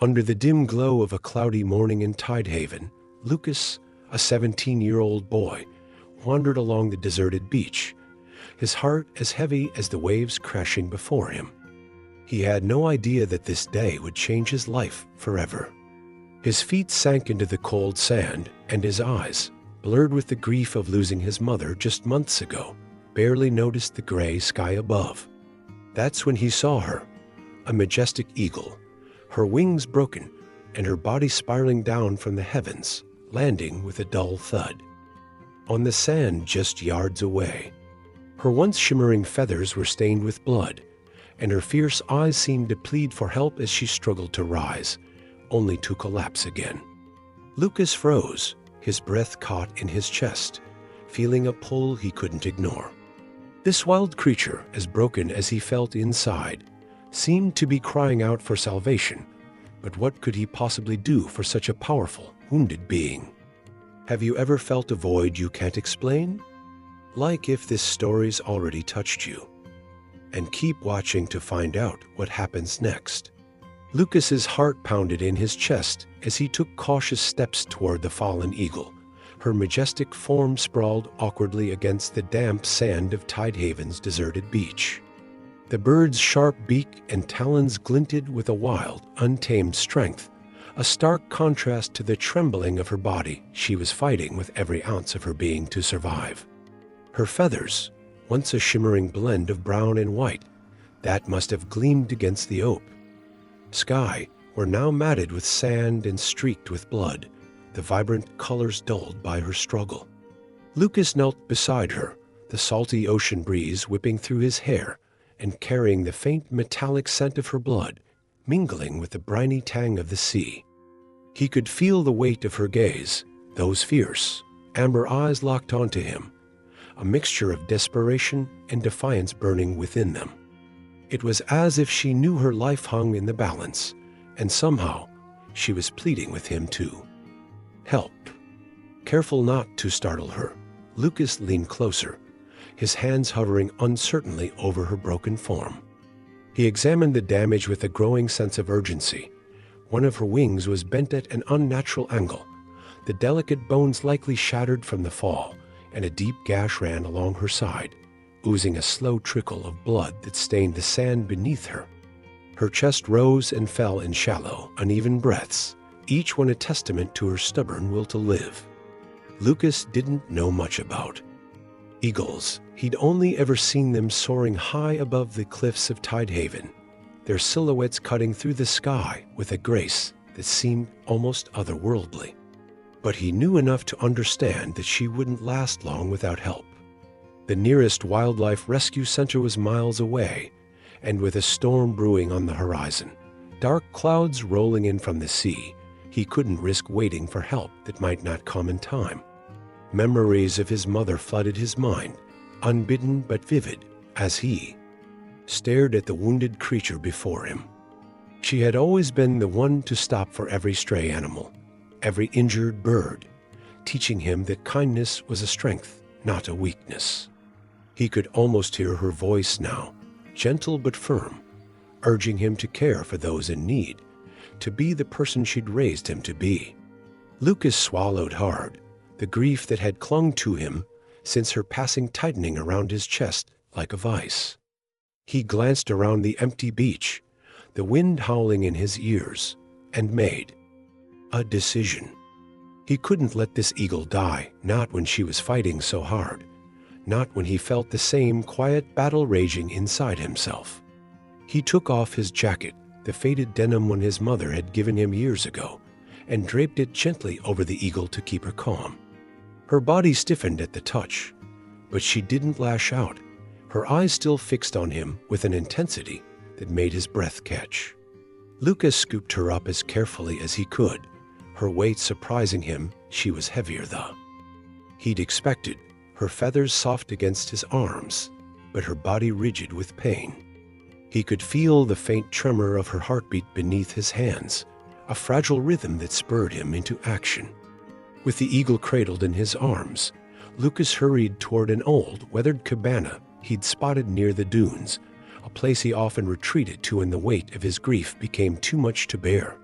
Under the dim glow of a cloudy morning in Tidehaven, Lucas, a 17-year-old boy, wandered along the deserted beach, his heart as heavy as the waves crashing before him. He had no idea that this day would change his life forever. His feet sank into the cold sand, and his eyes, blurred with the grief of losing his mother just months ago, barely noticed the gray sky above. That's when he saw her, a majestic eagle, her wings broken and her body spiraling down from the heavens, landing with a dull thud on the sand just yards away. Her once shimmering feathers were stained with blood, and her fierce eyes seemed to plead for help as she struggled to rise, only to collapse again. Lucas froze, his breath caught in his chest, feeling a pull he couldn't ignore. This wild creature, as broken as he felt inside, seemed to be crying out for salvation, but what could he possibly do for such a powerful, wounded being? Have you ever felt a void you can't explain? Like if this story's already touched you. And keep watching to find out what happens next. Lucas's heart pounded in his chest as he took cautious steps toward the fallen eagle, her majestic form sprawled awkwardly against the damp sand of Tidehaven's deserted beach. The bird's sharp beak and talons glinted with a wild, untamed strength, a stark contrast to the trembling of her body she was fighting with every ounce of her being to survive. Her feathers, once a shimmering blend of brown and white, that must have gleamed against the sky, were now matted with sand and streaked with blood, the vibrant colors dulled by her struggle. Lucas knelt beside her, the salty ocean breeze whipping through his hair and carrying the faint metallic scent of her blood, mingling with the briny tang of the sea. He could feel the weight of her gaze, those fierce, amber eyes locked onto him, a mixture of desperation and defiance burning within them. It was as if she knew her life hung in the balance, and somehow she was pleading with him to help. Careful not to startle her, Lucas leaned closer, his hands hovering uncertainly over her broken form. He examined the damage with a growing sense of urgency. One of her wings was bent at an unnatural angle, the delicate bones likely shattered from the fall, and a deep gash ran along her side, oozing a slow trickle of blood that stained the sand beneath her. Her chest rose and fell in shallow, uneven breaths, each one a testament to her stubborn will to live. Lucas didn't know much about eagles. He'd only ever seen them soaring high above the cliffs of Tidehaven, their silhouettes cutting through the sky with a grace that seemed almost otherworldly. But he knew enough to understand that she wouldn't last long without help. The nearest wildlife rescue center was miles away, and with a storm brewing on the horizon, dark clouds rolling in from the sea, he couldn't risk waiting for help that might not come in time. Memories of his mother flooded his mind, unbidden but vivid, as he stared at the wounded creature before him. She had always been the one to stop for every stray animal, every injured bird, teaching him that kindness was a strength, not a weakness. He could almost hear her voice now, gentle but firm, urging him to care for those in need, to be the person she'd raised him to be. Lucas swallowed hard, the grief that had clung to him since her passing tightening around his chest like a vice. He glanced around the empty beach, the wind howling in his ears, and made a decision. He couldn't let this eagle die, not when she was fighting so hard, not when he felt the same quiet battle raging inside himself. He took off his jacket, the faded denim one his mother had given him years ago, and draped it gently over the eagle to keep her calm. Her body stiffened at the touch, but she didn't lash out, her eyes still fixed on him with an intensity that made his breath catch. Lucas scooped her up as carefully as he could, her weight surprising him. She was heavier than he'd expected, her feathers soft against his arms, but her body rigid with pain. He could feel the faint tremor of her heartbeat beneath his hands, a fragile rhythm that spurred him into action. With the eagle cradled in his arms, Lucas hurried toward an old, weathered cabana he'd spotted near the dunes, a place he often retreated to when the weight of his grief became too much to bear.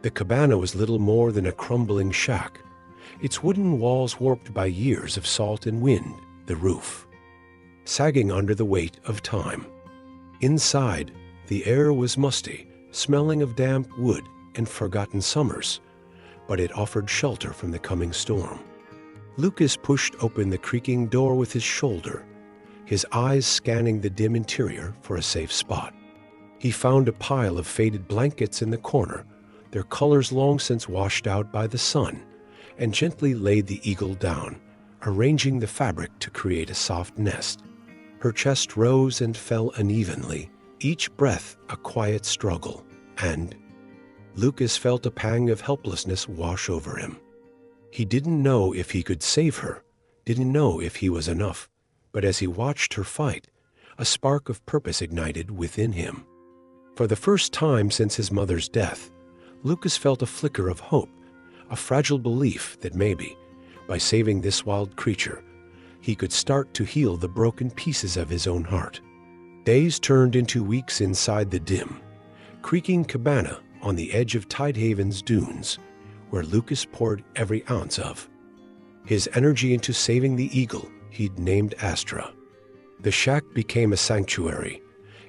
The cabana was little more than a crumbling shack, its wooden walls warped by years of salt and wind, the roof sagging under the weight of time. Inside, the air was musty, smelling of damp wood and forgotten summers, but it offered shelter from the coming storm. Lucas pushed open the creaking door with his shoulder, his eyes scanning the dim interior for a safe spot. He found a pile of faded blankets in the corner, their colors long since washed out by the sun, and gently laid the eagle down, arranging the fabric to create a soft nest. Her chest rose and fell unevenly, each breath a quiet struggle, and Lucas felt a pang of helplessness wash over him. He didn't know if he could save her, didn't know if he was enough, but as he watched her fight, a spark of purpose ignited within him. For the first time since his mother's death, Lucas felt a flicker of hope, a fragile belief that maybe, by saving this wild creature, he could start to heal the broken pieces of his own heart. Days turned into weeks inside the dim, creaking cabana on the edge of Tidehaven's dunes, where Lucas poured every ounce of his energy into saving the eagle he'd named Astra. The shack became a sanctuary,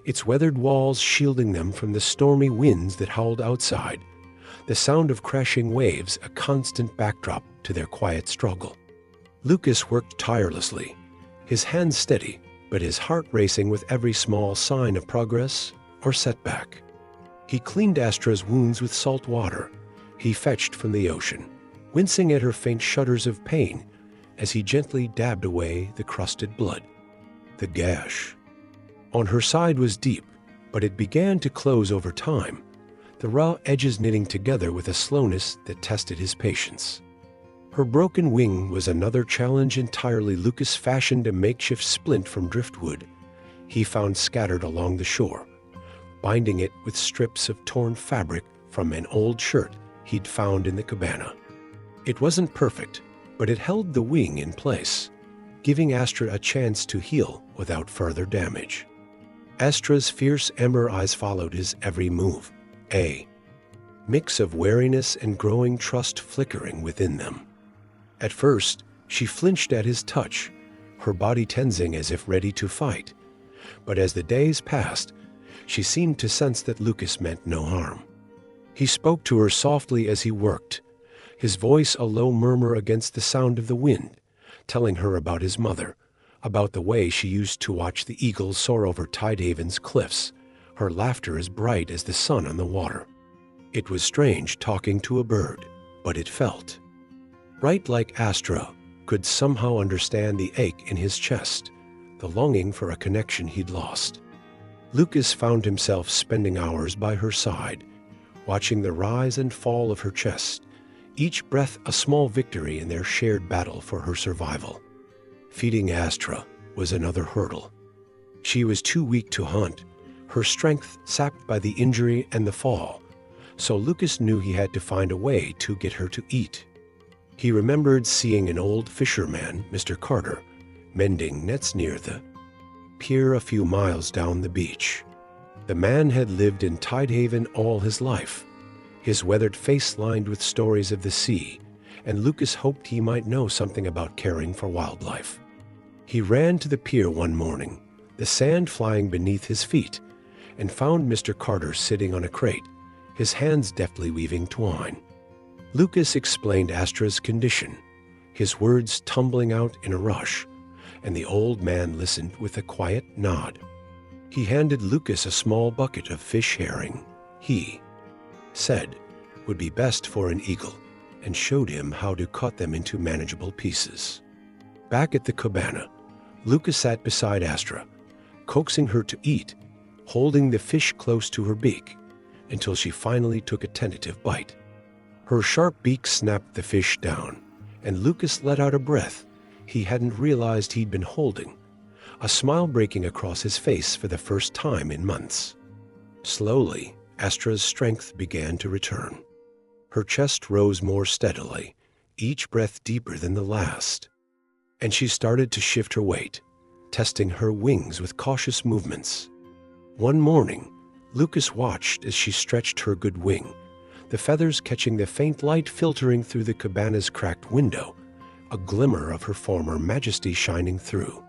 its weathered walls shielding them from the stormy winds that howled outside, the sound of crashing waves a constant backdrop to their quiet struggle. Lucas worked tirelessly, his hands steady, but his heart racing with every small sign of progress or setback. He cleaned Astra's wounds with salt water he fetched from the ocean, wincing at her faint shudders of pain as he gently dabbed away the crusted blood. The gash on her side was deep, but it began to close over time, the raw edges knitting together with a slowness that tested his patience. Her broken wing was another challenge entirely. Lucas fashioned a makeshift splint from driftwood he found scattered along the shore, binding it with strips of torn fabric from an old shirt he'd found in the cabana. It wasn't perfect, but it held the wing in place, giving Astra a chance to heal without further damage. Astra's fierce amber eyes followed his every move, a mix of wariness and growing trust flickering within them. At first, she flinched at his touch, her body tensing as if ready to fight. But as the days passed, she seemed to sense that Lucas meant no harm. He spoke to her softly as he worked, his voice a low murmur against the sound of the wind, telling her about his mother, about the way she used to watch the eagles soar over Tidehaven's cliffs, her laughter as bright as the sun on the water. It was strange talking to a bird, but it felt right, like Astra could somehow understand the ache in his chest, the longing for a connection he'd lost. Lucas found himself spending hours by her side, watching the rise and fall of her chest, each breath a small victory in their shared battle for her survival. Feeding Astra was another hurdle. She was too weak to hunt, her strength sapped by the injury and the fall, so Lucas knew he had to find a way to get her to eat. He remembered seeing an old fisherman, Mr. Carter, mending nets near the pier a few miles down the beach. The man had lived in Tidehaven all his life, his weathered face lined with stories of the sea, and Lucas hoped he might know something about caring for wildlife. He ran to the pier one morning, the sand flying beneath his feet, and found Mr. Carter sitting on a crate, his hands deftly weaving twine. Lucas explained Astra's condition, his words tumbling out in a rush, and the old man listened with a quiet nod. He handed Lucas a small bucket of fish herring he said would be best for an eagle, and showed him how to cut them into manageable pieces. Back at the cabana, Lucas sat beside Astra, coaxing her to eat, holding the fish close to her beak, until she finally took a tentative bite. Her sharp beak snapped the fish down, and Lucas let out a breath he hadn't realized he'd been holding, a smile breaking across his face for the first time in months. Slowly, Astra's strength began to return. Her chest rose more steadily, each breath deeper than the last, and she started to shift her weight, testing her wings with cautious movements. One morning, Lucas watched as she stretched her good wing, the feathers catching the faint light filtering through the cabana's cracked window, a glimmer of her former majesty shining through.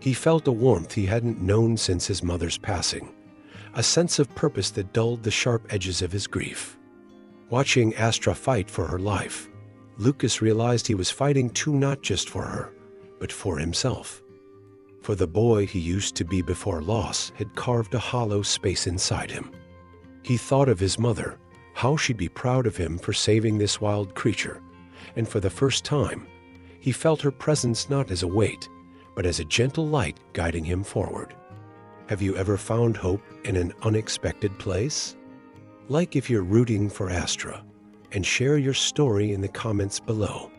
He felt a warmth he hadn't known since his mother's passing, a sense of purpose that dulled the sharp edges of his grief. Watching Astra fight for her life, Lucas realized he was fighting too, not just for her, but for himself. For the boy he used to be before loss had carved a hollow space inside him. He thought of his mother, how she'd be proud of him for saving this wild creature, and for the first time, he felt her presence not as a weight, but as a gentle light guiding him forward. Have you ever found hope in an unexpected place? Like if you're rooting for Astra, and share your story in the comments below.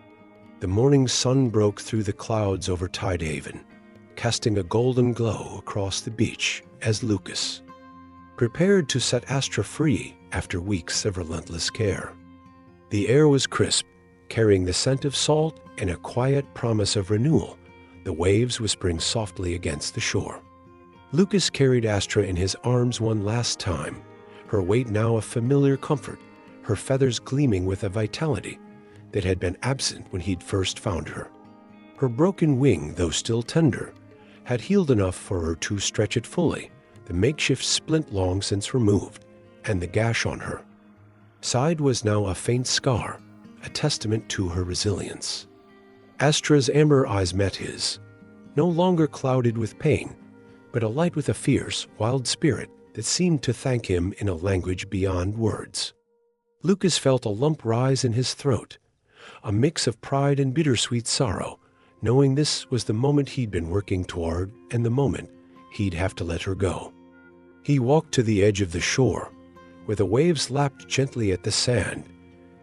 The morning sun broke through the clouds over Tidehaven, casting a golden glow across the beach as Lucas prepared to set Astra free after weeks of relentless care. The air was crisp, carrying the scent of salt and a quiet promise of renewal, the waves whispering softly against the shore. Lucas carried Astra in his arms one last time, her weight now a familiar comfort, her feathers gleaming with a vitality that had been absent when he'd first found her. Her broken wing, though still tender, had healed enough for her to stretch it fully, the makeshift splint long since removed, and the gash on her side was now a faint scar, a testament to her resilience. Astra's amber eyes met his, no longer clouded with pain, but alight with a fierce, wild spirit that seemed to thank him in a language beyond words. Lucas felt a lump rise in his throat, a mix of pride and bittersweet sorrow, knowing this was the moment he'd been working toward and the moment he'd have to let her go. He walked to the edge of the shore, where the waves lapped gently at the sand,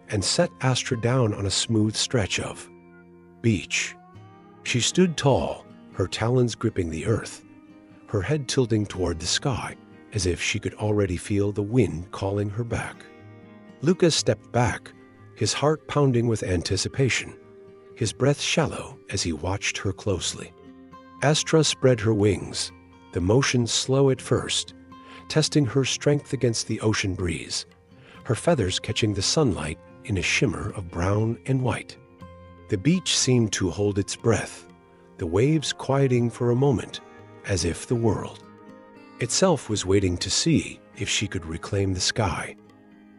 and set Astra down on a smooth stretch of beach. She stood tall, her talons gripping the earth, her head tilting toward the sky, as if she could already feel the wind calling her back. Lucas stepped back, his heart pounding with anticipation, his breath shallow as he watched her closely. Astra spread her wings, the motion slow at first, testing her strength against the ocean breeze, her feathers catching the sunlight in a shimmer of brown and white. The beach seemed to hold its breath, the waves quieting for a moment, as if the world itself was waiting to see if she could reclaim the sky.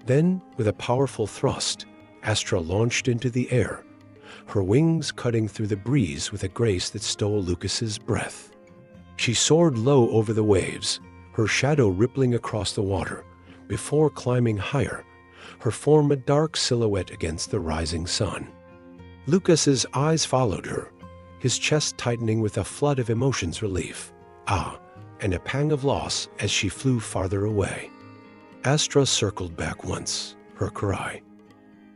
Then, with a powerful thrust, Astra launched into the air, her wings cutting through the breeze with a grace that stole Lucas's breath. She soared low over the waves, her shadow rippling across the water, before climbing higher, her form a dark silhouette against the rising sun. Lucas's eyes followed her, his chest tightening with a flood of emotions relief, and a pang of loss as she flew farther away. Astra circled back once, her cry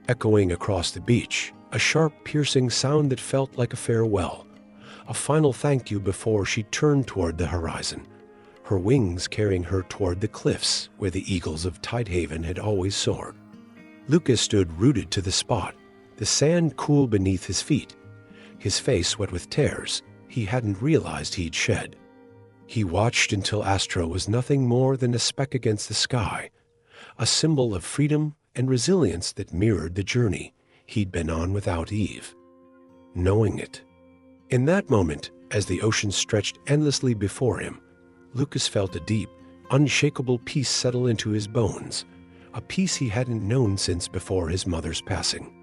echoing across the beach, a sharp, piercing sound that felt like a farewell, a final thank you before she turned toward the horizon, her wings carrying her toward the cliffs where the eagles of Tidehaven had always soared. Lucas stood rooted to the spot, the sand cool beneath his feet, his face wet with tears he hadn't realized he'd shed. He watched until Astra was nothing more than a speck against the sky, a symbol of freedom and resilience that mirrored the journey he'd been on without Eve, knowing it. In that moment, as the ocean stretched endlessly before him, Lucas felt a deep, unshakable peace settle into his bones, a peace he hadn't known since before his mother's passing.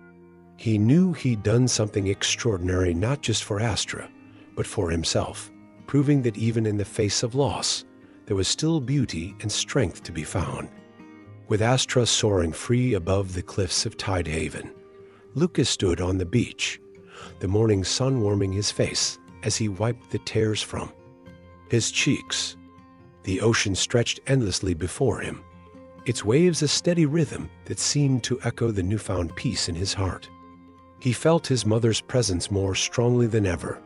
He knew he'd done something extraordinary not just for Astra, but for himself, proving that even in the face of loss, there was still beauty and strength to be found. With Astra soaring free above the cliffs of Tidehaven, Lucas stood on the beach, the morning sun warming his face as he wiped the tears from his cheeks. The ocean stretched endlessly before him, its waves a steady rhythm that seemed to echo the newfound peace in his heart. He felt his mother's presence more strongly than ever,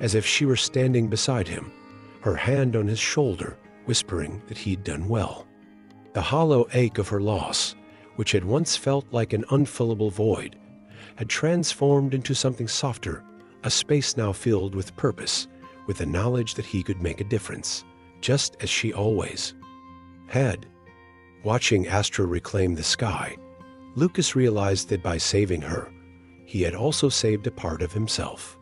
as if she were standing beside him, her hand on his shoulder, whispering that he'd done well. The hollow ache of her loss, which had once felt like an unfillable void, had transformed into something softer, a space now filled with purpose, with the knowledge that he could make a difference, just as she always had. Watching Astra reclaim the sky, Lucas realized that by saving her, he had also saved a part of himself.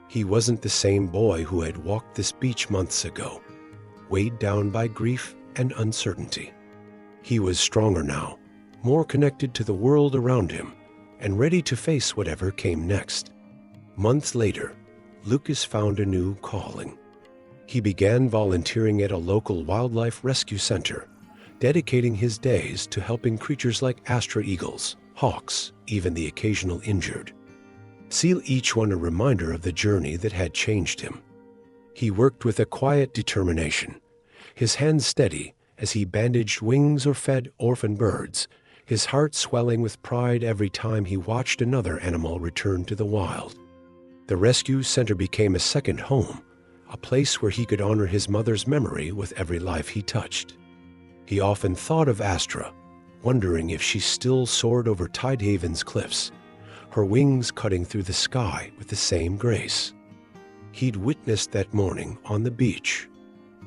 He wasn't the same boy who had walked this beach months ago, weighed down by grief and uncertainty. He was stronger now, more connected to the world around him, and ready to face whatever came next. Months later, Lucas found a new calling. He began volunteering at a local wildlife rescue center, dedicating his days to helping creatures like Astra eagles, hawks, even the occasional injured. Each one a reminder of the journey that had changed him. He worked with a quiet determination, his hands steady as he bandaged wings or fed orphan birds, his heart swelling with pride every time he watched another animal return to the wild. The rescue center became a second home, a place where he could honor his mother's memory with every life he touched. He often thought of Astra, wondering if she still soared over Tidehaven's cliffs, her wings cutting through the sky with the same grace he'd witnessed that morning on the beach.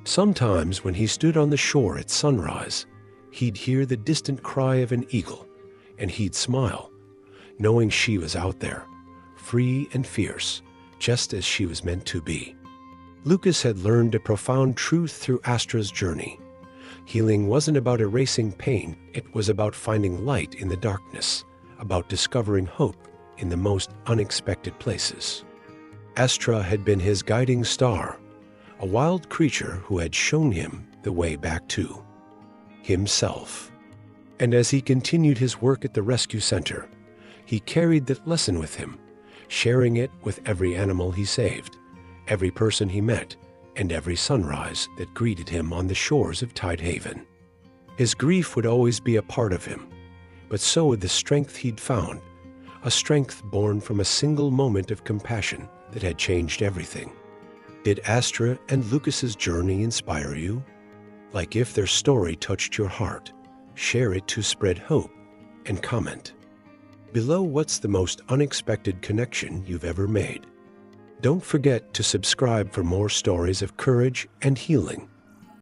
Sometimes when he stood on the shore at sunrise, he'd hear the distant cry of an eagle, and he'd smile, knowing she was out there, free and fierce, just as she was meant to be. Lucas had learned a profound truth through Astra's journey. Healing wasn't about erasing pain, it was about finding light in the darkness, about discovering hope in the most unexpected places. Astra had been his guiding star, a wild creature who had shown him the way back to himself. And as he continued his work at the rescue center, he carried that lesson with him, sharing it with every animal he saved, every person he met, and every sunrise that greeted him on the shores of Tidehaven. His grief would always be a part of him, but so would the strength he'd found, a strength born from a single moment of compassion that had changed everything. Did Astra and Lucas's journey inspire you? Like if their story touched your heart, share it to spread hope and comment below what's the most unexpected connection you've ever made. Don't forget to subscribe for more stories of courage and healing.